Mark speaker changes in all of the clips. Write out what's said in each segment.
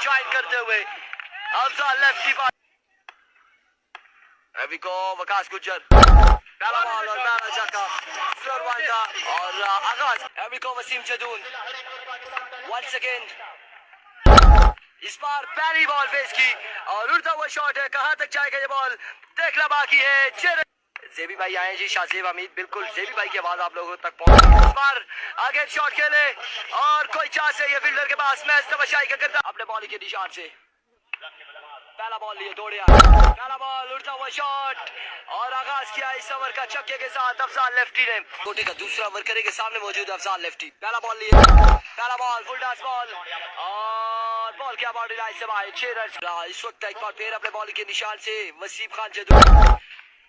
Speaker 1: Join करते हुए Afzal lefty पर वकास गुज्जर पहला बॉल और पहला छक्का और आगाज वसीम जदून वंस अगेन इस बार पहली बॉल फेस की और उड़ता हुआ शॉट है, कहां तक जाएगा ये बॉल देखना बाकी है। जेबी भाई आए जी, शाहजेब हमीद, बिल्कुल जेबी भाई की आवाज आप लोगों तक पहुंची। इस बार आगे शॉट खेले और कोई चांस है ये फील्डर के पास, मैच तमाशाई का करता अपने बॉलिंग के निशान से पहला बॉल लिए दौड़े आए, पहला बॉल उड़ता हुआ शॉट और आगाज किया इस ओवर का छक्के के साथ अफजाल लेफ्टी ने। कोटे का दूसरा ओवर करेंगे, सामने मौजूद अफजाल लेफ्टी, पहला बॉल लिए, पहला बॉल फुल टॉस बॉल और बॉल क्या बाउंड्री लाइन से बाहर 6 रन। इस वक्त एक बार फिर अपने बॉलिंग के निशान से वसीम खान जदू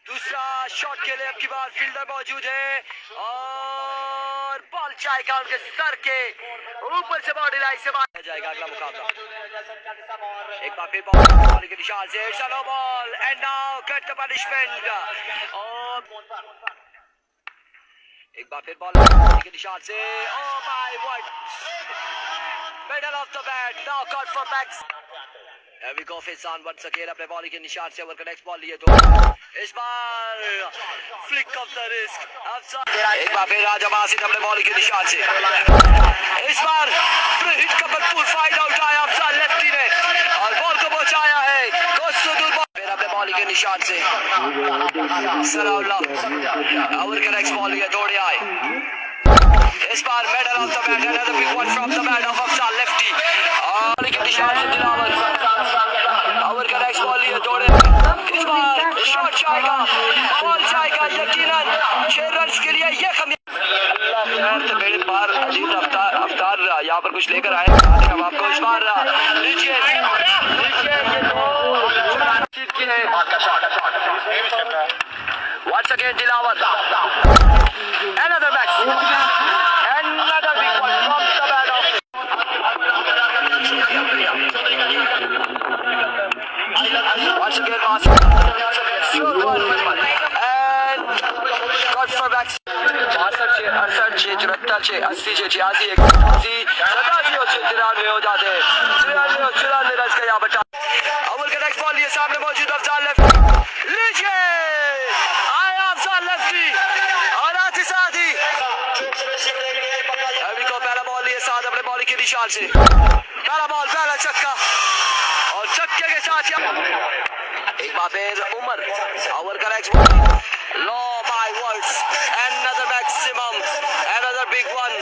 Speaker 1: दूसरा शॉट के लिए अब की बार फील्डर मौजूद है और बॉल जाएगा उनके सर के ऊपर से बाउंड्री लाइन से बाहर जाएगा। अगला मुकाबला एक बार फिर बॉल के निशान से चलो ball and now cut the punishment और एक बार फिर बॉल के निशान से oh my God middle of the bat now cut for backs Faizan once again अपने बॉलिंग के निशान से ओवर का नेक्स्ट बॉल लिए दो, इस बार फ्लिक ऑफ द रिस्क एक बार फिर राजा मासिद अपने बॉलिंग के निशान से इस बार हिट का भरपूर फायदा उठाया अफजाल लेफ्टी ने और बॉल को पहुंचाया है फिर अपने बॉलिंग के निशान से सलाउल्लाह ओवर का नेक्स्ट बॉल लिए दौड़े आए, इस बार middle of the bat another big one from the bat of Afzal lefty और के निशान से दिलावर ओवर का नेक्स्ट बॉल लिए दौड़े, इस बार शॉट जाएगा, बॉल जाएगा यकीनन 6 रन के लिए ये खैर तो मेरे पार अजीब अवतार यहाँ पर कुछ लेकर आए हम आपको इस बार नीचे once again Dilawar another match another big one from the bat of once again and got for back 68 74 80 86 81 87 और 93 हो जाते हैं 93 और 94 रन का यहाँ बचा। अव्वल का नेक्स्ट बॉल ये सामने मौजूद अफजाल लेफ्टी लीजिए आया अफजाल लेफ्टी और आते साथ ही अभी को पहला बॉल लिए साथ अपने बॉलिंग के निशान से पहला बॉल पहला छक्का और छक्के के साथ एक बार फिर उमर ओवर का next low by words another maximum another big one